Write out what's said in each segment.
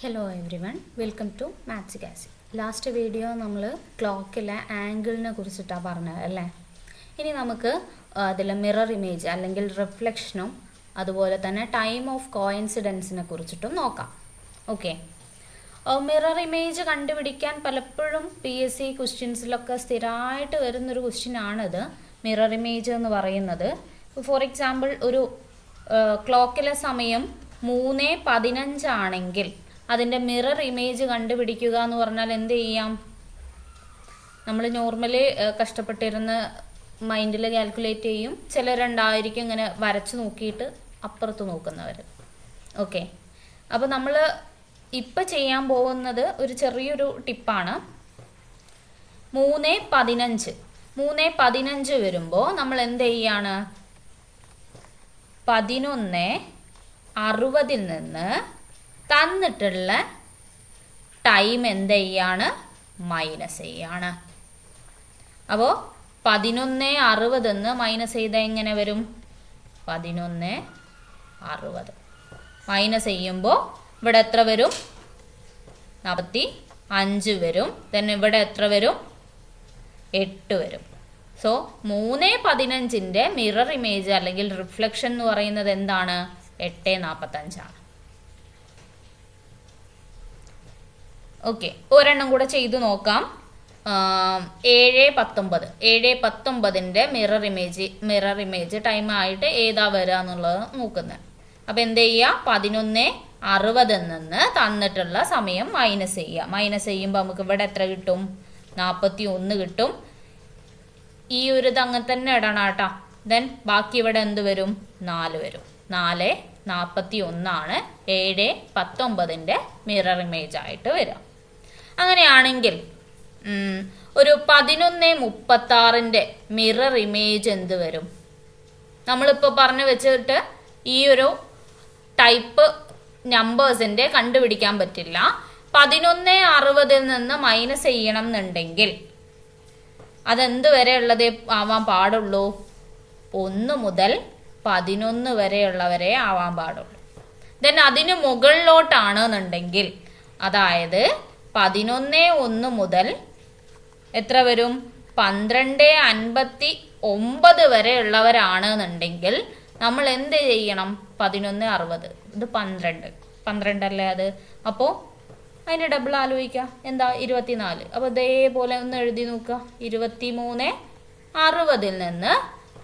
Hello everyone, welcome to maths gas. Last video നമ്മൾ ക്ലോക്കിലെ ആംഗിളിനെ കുറിച്ചിട്ടാണ് പറഞ്ഞത് അല്ലേ. ഇനി നമുക്ക് അതിൽ മിറർ ഇമേജ് അല്ലെങ്കിൽ റിഫ്ലക്ഷനും അതുപോലെ തന്നെ ടൈം ഓഫ് കോയിൻസിഡൻസിനെ കുറിച്ചിട്ടും നോക്കാം. ഓക്കെ, മിറർ ഇമേജ് കണ്ടുപിടിക്കാൻ പലപ്പോഴും PSC ക്വസ്റ്റ്യൻസിലൊക്കെ സ്ഥിരമായിട്ട് വരുന്നൊരു ക്വസ്റ്റ്യനാണിത്, മിറർ ഇമേജ് എന്ന് പറയുന്നത്. ഫോർ എക്സാമ്പിൾ, ഒരു ക്ലോക്കിലെ സമയം 3:15 ആണെങ്കിൽ അതിൻ്റെ മിറർ ഇമേജ് കണ്ടുപിടിക്കുക എന്ന് പറഞ്ഞാൽ എന്ത് ചെയ്യാം? നമ്മൾ നോർമലി കഷ്ടപ്പെട്ടിരുന്ന് മൈൻഡിൽ കാൽക്കുലേറ്റ് ചെയ്യും. ചിലരുണ്ടായിരിക്കും ഇങ്ങനെ വരച്ച് നോക്കിയിട്ട് അപ്പുറത്ത് നോക്കുന്നവർ. ഓക്കെ, അപ്പോൾ നമ്മൾ ഇപ്പം ചെയ്യാൻ പോകുന്നത് ഒരു ചെറിയൊരു ടിപ്പാണ്. 3:15 വരുമ്പോൾ നമ്മൾ എന്ത് ചെയ്യാണ്? 11:60 നിന്ന് തന്നിട്ടുള്ള ടൈം എന്ത് ചെയ്യാണ്? മൈനസ് ചെയ്യാണ്. അപ്പോൾ 11:60 നിന്ന് മൈനസ് ചെയ്താൽ എങ്ങനെ വരും? 11:60 മൈനസ് ചെയ്യുമ്പോൾ ഇവിടെ എത്ര വരും? 45 വരും. then ഇവിടെ എത്ര വരും? 8 വരും. സോ 3:15 മിറർ ഇമേജ് അല്ലെങ്കിൽ റിഫ്ലക്ഷൻ എന്ന് പറയുന്നത് എന്താണ്? 8:45 ആണ്. ഓക്കെ, ഒരെണ്ണം കൂടെ ചെയ്തു നോക്കാം. 7:19 മിറർ ഇമേജ് ടൈം ആയിട്ട് ഏതാ വരിക എന്നുള്ളത് നോക്കുന്നത്. അപ്പം എന്ത് ചെയ്യുക? 11:60 നിന്ന് തന്നിട്ടുള്ള സമയം മൈനസ് ചെയ്യുക. മൈനസ് ചെയ്യുമ്പോൾ നമുക്ക് ഇവിടെ എത്ര കിട്ടും? 41 കിട്ടും. ഈ ഒരു ഇത് അങ്ങനെ തന്നെ ഇടണം കേട്ടോ. ദെൻ ബാക്കി ഇവിടെ എന്ത് വരും? 4 വരും. 4:41 ആണ് 7:19 മിറർ ഇമേജ് ആയിട്ട് വരിക. അങ്ങനെയാണെങ്കിൽ ഒരു 11:36 മിറർ ഇമേജ് എന്ത് വരും? നമ്മളിപ്പോൾ പറഞ്ഞു വെച്ചിട്ട് ഈ ഒരു ടൈപ്പ് നമ്പേഴ്സിൻ്റെ കണ്ടുപിടിക്കാൻ പറ്റില്ല. 11:60 നിന്ന് മൈനസ് ചെയ്യണം എന്നുണ്ടെങ്കിൽ അതെന്ത് വരെ ഉള്ളതേ ആവാൻ പാടുള്ളൂ? 1 മുതൽ 11 വരെയുള്ളവരെ ആവാൻ പാടുള്ളൂ. ദെൻ അതിന് മുകളിലോട്ടാണെന്നുണ്ടെങ്കിൽ, അതായത് 11:1 മുതൽ എത്ര വരും? 12:59 വരെ ഉള്ളവരാണെന്നുണ്ടെങ്കിൽ നമ്മൾ എന്ത് ചെയ്യണം? 11:60 ഇത് 12 അല്ലേ അത്? അപ്പോൾ അതിൻ്റെ ഡബിൾ ആലോചിക്കുക. എന്താ? 24. അപ്പോൾ ഇതേപോലെ ഒന്ന് എഴുതി നോക്കുക. 23:60 നിന്ന്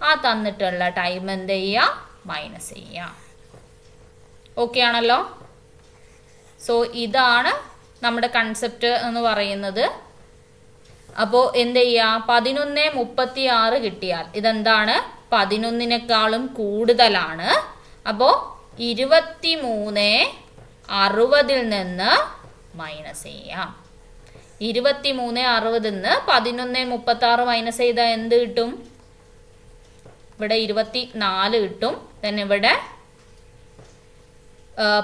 ആ തന്നിട്ടുള്ള ടൈം എന്ത് ചെയ്യുക? മൈനസ് ചെയ്യുക. ഓക്കെ ആണല്ലോ. സോ ഇതാണ് നമ്മുടെ കൺസെപ്റ്റ് എന്ന് പറയുന്നത്. അപ്പോൾ എന്ത് ചെയ്യുക? 11:36 കിട്ടിയാൽ ഇതെന്താണ്? 11-നേക്കാളും കൂടുതലാണ്. അപ്പോൾ 23:60 നിന്ന് മൈനസ് ചെയ്യാം. 23:60 നിന്ന് 11:36 മൈനസ് ചെയ്താൽ എന്ത് കിട്ടും? ഇവിടെ 24 കിട്ടും. then ഇവിടെ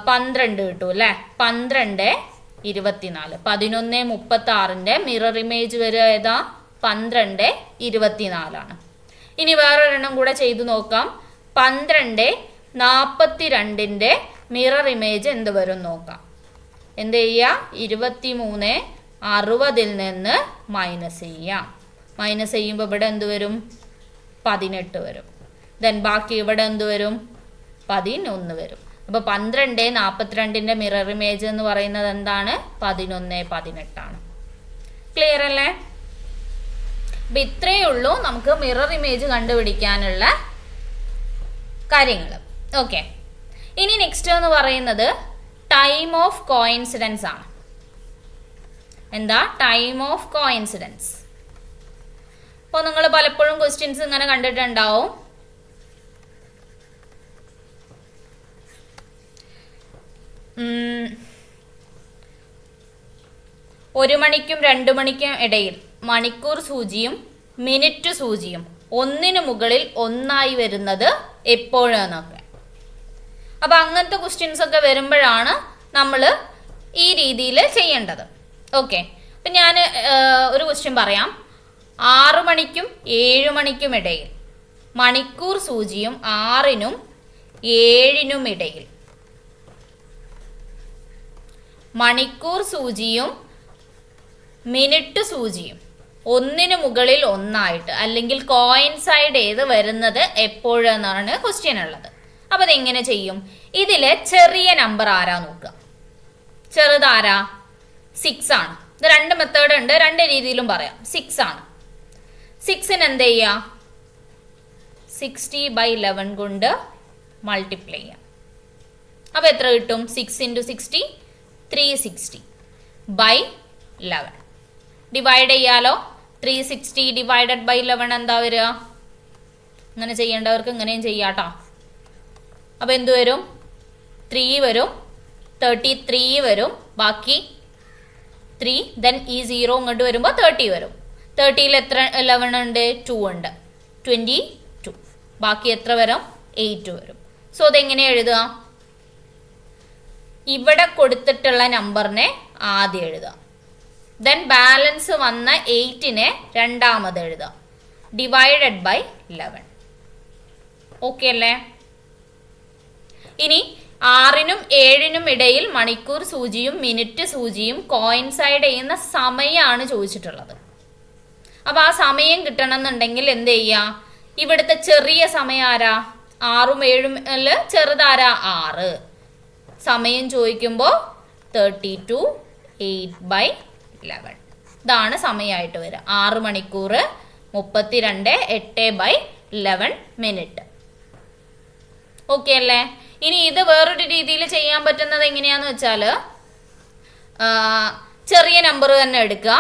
12 കിട്ടും അല്ലേ? 12:24. 11:36 മിറർ ഇമേജ് വരിക ഏതാ? 12:24 ഇനി വേറൊരെണ്ണം കൂടെ ചെയ്തു നോക്കാം. 12:42 മിറർ ഇമേജ് എന്ത് വരും നോക്കാം. എന്ത് ചെയ്യുക? 23:60 നിന്ന് മൈനസ് ചെയ്യാം. മൈനസ് ചെയ്യുമ്പോൾ ഇവിടെ എന്ത് വരും? 18 വരും. ദെൻ ബാക്കി ഇവിടെ എന്ത് വരും? 11 വരും. അപ്പോൾ 12:42 മിറർ ഇമേജ് എന്ന് പറയുന്നത് എന്താണ്? 11:18 ആണ്. ക്ലിയർ അല്ലേ? അപ്പം ഇത്രയേ ഉള്ളൂ നമുക്ക് മിറർ ഇമേജ് കണ്ടുപിടിക്കാനുള്ള കാര്യങ്ങൾ. ഓക്കെ, ഇനി നെക്സ്റ്റ് എന്ന് പറയുന്നത് ടൈം ഓഫ് കോയിൻസിഡൻസ് ആണ്. എന്താ? Time of coincidence. അപ്പോൾ നിങ്ങൾ പലപ്പോഴും ക്വസ്റ്റ്യൻസ് ഇങ്ങനെ കണ്ടിട്ടുണ്ടാവും. ഒരു മണിക്കും 2 മണിക്കും ഇടയിൽ മണിക്കൂർ സൂചിയും മിനിറ്റ് സൂചിയും 1-ന് മുകളിൽ 1 വരുന്നത് എപ്പോഴാന്നൊക്കെ. അപ്പം അങ്ങനത്തെ ക്വസ്റ്റ്യൻസ് ഒക്കെ വരുമ്പോഴാണ് നമ്മൾ ഈ രീതിയിൽ ചെയ്യേണ്ടത്. ഓക്കെ, അപ്പം ഞാൻ ഒരു ക്വസ്റ്റ്യൻ പറയാം. 6 മണിക്കും 7 മണിക്കും ഇടയിൽ മണിക്കൂർ സൂചിയും 6-നും 7-നും ഇടയിൽ മണിക്കൂർ സൂചിയും മിനിറ്റ് സൂചിയും ഒന്നിനു മുകളിൽ ഒന്നായിട്ട് അല്ലെങ്കിൽ കോയിൻസൈഡ് ചെയ്ത് വരുന്നത് എപ്പോഴെന്നാണ് ക്വസ്റ്റ്യൻ ഉള്ളത്. അപ്പൊ അതെങ്ങനെ ചെയ്യും? ഇതിലെ ചെറിയ നമ്പർ ആരാ നോക്കുക. ചെറുതാരാ? 6 ആണ്. ഇത് 2 മെത്തേഡ് ഉണ്ട്, 2 രീതിയിലും പറയാം. 6 ആണ്. 6ന് എന്ത് ചെയ്യാം? 60/11 കൊണ്ട് മൾട്ടിപ്ലൈ ചെയ്യാം. അപ്പൊ എത്ര കിട്ടും? 6 × 60 360/11. ഡിവൈഡ് ചെയ്യാലോ. 360 ഡിവൈഡഡ് ബൈ 11 എന്താ വരിക? ഇങ്ങനെ ചെയ്യേണ്ടവർക്ക് ഇങ്ങനെയും ചെയ്യാട്ടോ. അപ്പൊ എന്ത് വരും? 3 വരും, 33 വരും, ബാക്കി 3, ദെൻ ഈ 0 ഇങ്ങോട്ട് വരുമ്പോൾ 30 വരും. 30ൽ എത്ര 11 ഉണ്ട്? 2 ഉണ്ട്, 22. ബാക്കി എത്ര വരും? 8 വരും. സോ അതെങ്ങനെ എഴുതുക? ഇവിടെ കൊടുത്തിട്ടുള്ള നമ്പറിനെ ആദ്യം എഴുതുക, ദെൻ ബാലൻസ് വന്ന 8നെ രണ്ടാമത് എഴുതുക, ഡിവൈഡഡ് ബൈ 11. ഓക്കെ അല്ലേ? ഇനി 6നും 7നും ഇടയിൽ മണിക്കൂർ സൂചിയും മിനിറ്റ് സൂചിയും കോയിൻസൈഡ് ചെയ്യുന്ന സമയമാണ് ചോദിച്ചിട്ടുള്ളത്. അപ്പൊ ആ സമയം കിട്ടണം എന്നുണ്ടെങ്കിൽ എന്ത് ചെയ്യാ? ഇവിടുത്തെ ചെറിയ സമയം ആരാ? 6ഉം 7ഉം ചെറുതാരാ? 6. സമയം ചോദിക്കുമ്പോൾ 32 8/11. ഇതാണ് സമയമായിട്ട് വരിക. 6 മണിക്കൂർ 32 8/11 മിനിറ്റ്. ഓക്കെ അല്ലേ? ഇനി ഇത് വേറൊരു രീതിയിൽ ചെയ്യാൻ പറ്റുന്നത് എങ്ങനെയാന്ന് വെച്ചാൽ, ചെറിയ നമ്പർ തന്നെ എടുക്കുക.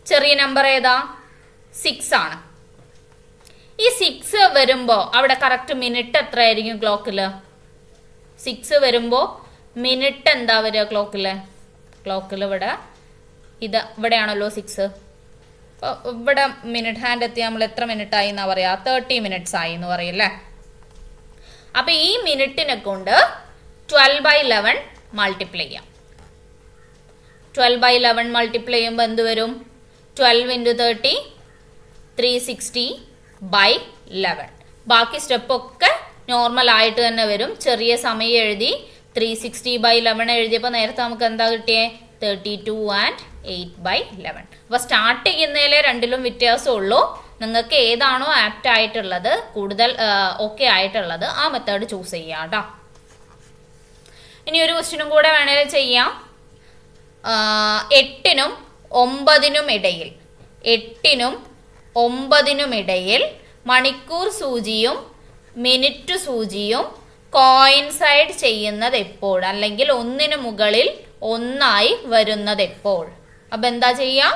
ചെറിയ നമ്പർ ഏതാ? 6 ആണ്. ഈ 6 വരുമ്പോൾ അവിടെ കറക്റ്റ് മിനിറ്റ് എത്ര ആയിരിക്കും ക്ലോക്കിൽ? 6 വരുമ്പോൾ മിനിറ്റ് എന്താ വരിക ക്ലോക്കിൽ? ഇവിടെ ഇവിടെയാണല്ലോ 6. ഇവിടെ മിനിറ്റ് ഹാൻഡ് എത്തി നമ്മൾ എത്ര മിനിറ്റ് ആയി എന്നാ പറയാ? 30 മിനിറ്റ്സ് ആയി എന്ന് പറയല്ലേ. അപ്പൊ ഈ മിനിറ്റിനെ കൊണ്ട് 12/11 മൾട്ടിപ്ലൈ ചെയ്യാം. 12/11 മൾട്ടിപ്ലൈ ചെയ്യുമ്പോൾ എന്ത് വരും? 12 × 30 360/11. ബാക്കി സ്റ്റെപ്പ് ഒക്കെ നോർമൽ ആയിട്ട് തന്നെ വരും. ചെറിയ സമയം എഴുതി 360/11 എഴുതിയപ്പോൾ നേരത്തെ നമുക്ക് എന്താ കിട്ടിയേ? 32 and 8/11. അപ്പൊ സ്റ്റാർട്ട് ചെയ്യുന്നതിലെ രണ്ടിലും വ്യത്യാസമുള്ളൂ. നിങ്ങൾക്ക് ഏതാണോ ആപ്റ്റ് ആയിട്ടുള്ളത്, കൂടുതൽ ഓക്കെ ആയിട്ടുള്ളത്, ആ മെത്തേഡ് ചൂസ് ചെയ്യാം കേട്ടോ. ഇനി ഒരു ക്വസ്റ്റ്യനും കൂടെ വേണേൽ ചെയ്യാം. 8നും 9നും ഇടയിൽ 8നും 9നും ഇടയിൽ മണിക്കൂർ സൂചിയും മിനിറ്റ് സൂചിയും കോയിൻസൈഡ് ചെയ്യുന്നത് എപ്പോൾ, അല്ലെങ്കിൽ ഒന്നിനു മുകളിൽ ഒന്നായി വരുന്നത് എപ്പോൾ? അപ്പൊ എന്താ ചെയ്യാ?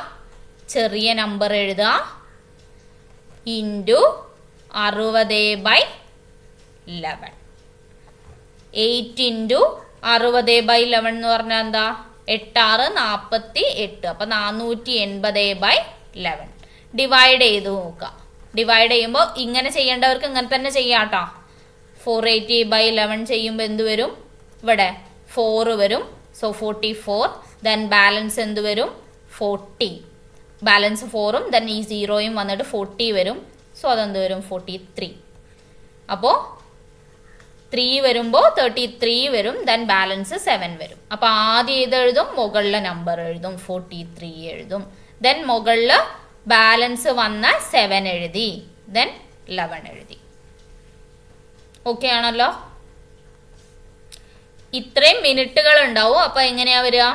ചെറിയ നമ്പർ എഴുതുക, ഇൻറ്റു 60/11. 8 × 60/11 എന്ന് പറഞ്ഞാൽ എന്താ? 8 6 48. അപ്പൊ 480/11. ഡിവൈഡ് ചെയ്ത് നോക്കുക. ഡിവൈഡ് ചെയ്യുമ്പോൾ ഇങ്ങനെ ചെയ്യേണ്ടവർക്ക് ഇങ്ങനെ തന്നെ ചെയ്യാട്ടോ. 480/11 ചെയ്യുമ്പോൾ എന്ത് വരും? ഇവിടെ 4 വരും. സോ 44. ദെൻ ബാലൻസ് എന്ത് വരും? 40. ബാലൻസ് 4ഉം ദെൻ ഈ 0യും വന്നിട്ട് 40 വരും. സോ അതെന്ത് വരും? 43. അപ്പോൾ 3 വരുമ്പോൾ 33 വരും. ദെൻ ബാലൻസ് 7 വരും. അപ്പോൾ ആദ്യം ഇത് എഴുതും, മുകളിലെ നമ്പർ എഴുതും, 43 എഴുതും. ദെൻ മുകളിൽ ബാലൻസ് വന്ന 7 എഴുതി, ദെൻ 11 എഴുതി. ഓക്കെ ആണല്ലോ? ഇത്രയും മിനിറ്റുകൾ ഉണ്ടാവും. അപ്പൊ എങ്ങനെയാ വരിക?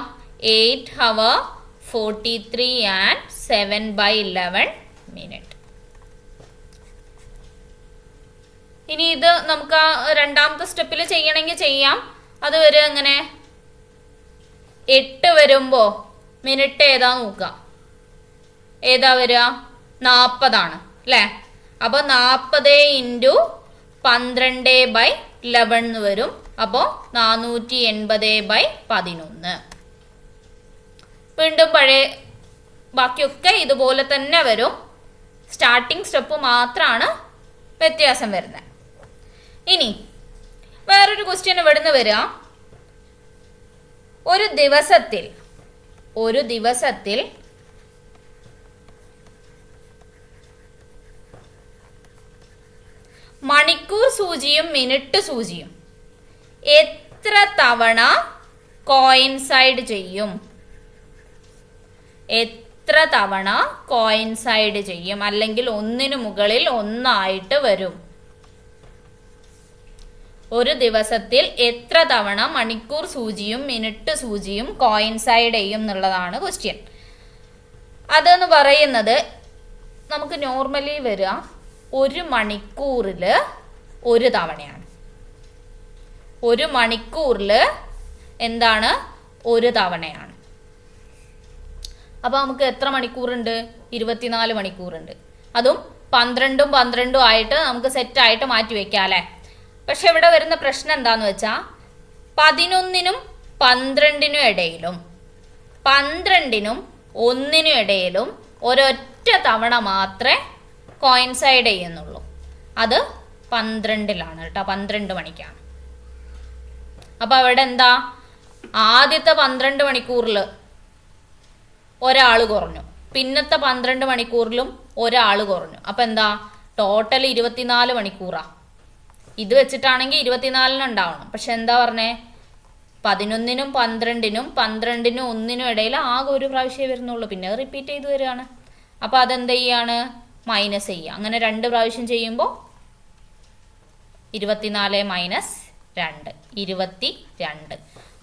8 hours 43 and 7/11 മിനിറ്റ്. ഇനി ഇത് നമുക്ക് രണ്ടാമത്തെ സ്റ്റെപ്പിൽ ചെയ്യണമെങ്കിൽ ചെയ്യാം. അത് വരെ എങ്ങനെ? 8 വരുമ്പോ മിനിറ്റ് ഏതാ നോക്കുക. ഏതാ വരിക? 40 ആണ് അല്ലേ? അപ്പൊ 40 × 12/11 വരും. അപ്പോ 480/11. വീണ്ടും പഴയ ബാക്കിയൊക്കെ ഇതുപോലെ തന്നെ വരും. സ്റ്റാർട്ടിങ് സ്റ്റെപ്പ് മാത്രമാണ് വ്യത്യാസം വരുന്നത്. ഇനി വേറൊരു ക്വസ്റ്റ്യൻ ഇവിടുന്ന് വരിക. ഒരു ദിവസത്തിൽ മണിക്കൂർ സൂചിയും മിനിറ്റ് സൂചിയും എത്ര തവണ കോയിൻസൈഡ് ചെയ്യും? എത്ര തവണ കോയിൻസൈഡ് ചെയ്യും, അല്ലെങ്കിൽ ഒന്നിനു മുകളിൽ ഒന്നായിട്ട് വരും? ഒരു ദിവസത്തിൽ എത്ര തവണ മണിക്കൂർ സൂചിയും മിനിറ്റ് സൂചിയും കോയിൻസൈഡ് ചെയ്യും എന്നുള്ളതാണ് ക്വസ്റ്റ്യൻ. അതെന്ന് പറയുന്നത് നമുക്ക് നോർമലി വരിക ഒരു മണിക്കൂറിൽ ഒരു തവണയാണ്. ഒരു മണിക്കൂറിൽ എന്താണ്? ഒരു തവണയാണ്. അപ്പോൾ നമുക്ക് എത്ര മണിക്കൂറുണ്ട്? 24 മണിക്കൂറുണ്ട്. അതും 12ഉം 12ഉം ആയിട്ട് നമുക്ക് സെറ്റായിട്ട് മാറ്റി വെക്കാം അല്ലേ? പക്ഷെ ഇവിടെ വരുന്ന പ്രശ്നം എന്താന്ന് വെച്ചാൽ 11നും 12നും ഇടയിലും 12നും 1നും ഇടയിലും ഒരൊറ്റ തവണ മാത്രമേ കോയിൻസൈഡ് ചെയ്യുന്നുള്ളൂ. അത് 12ലാണ് കേട്ടോ, 12 മണിക്കാണ്. അപ്പോൾ അവിടെ എന്താ? ആദ്യത്തെ 12 മണിക്കൂറിൽ ഒരാൾ കുറഞ്ഞു, പിന്നത്തെ 12 മണിക്കൂറിലും ഒരാൾ കുറഞ്ഞു. അപ്പം എന്താ? ടോട്ടൽ 24 മണിക്കൂറാണ്. ഇത് വെച്ചിട്ടാണെങ്കിൽ 24 ഉണ്ടാവണം. പക്ഷെ എന്താ പറഞ്ഞേ? 11നും 12നും 12നും 1നും ഇടയിൽ ആകെ ഒരു പ്രാവശ്യമേ വരുന്നുള്ളൂ. പിന്നെ റിപ്പീറ്റ് ചെയ്ത് വരികയാണ്. അപ്പോൾ അതെന്ത് ചെയ്യാണ്? മൈനസ് ചെയ്യുക. അങ്ങനെ 2 പ്രാവശ്യം ചെയ്യുമ്പോൾ 24 മൈനസ് 2 22.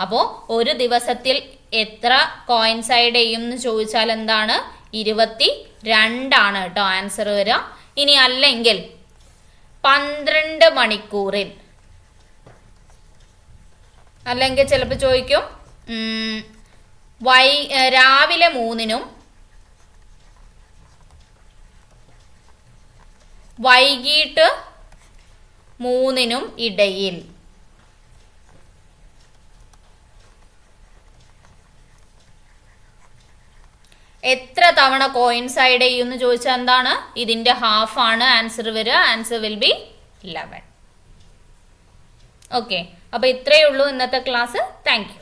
അപ്പോൾ ഒരു ദിവസത്തിൽ എത്ര കോയിൻസൈഡ് ചെയ്യും എന്ന് ചോദിച്ചാൽ എന്താണ്? 22 ആണ് കേട്ടോ ആൻസർ വരിക. ഇനി അല്ലെങ്കിൽ 12 മണിക്കൂറിൽ, അല്ലെങ്കിൽ ചിലപ്പോൾ ചോദിക്കും രാവിലെ 3നും വൈകിട്ട് 3നും ഇടയിൽ എത്ര തവണ കോയിൻസൈഡ് ചെയ്യുമെന്ന് ചോദിച്ചാൽ എന്താണ്? ഇതിന്റെ ഹാഫ് ആണ് ആൻസർ വരിക. Answer will be 11. ഓക്കെ, അപ്പോൾ ഇത്രയേ ഉള്ളൂ ഇന്നത്തെ ക്ലാസ്. Thank you.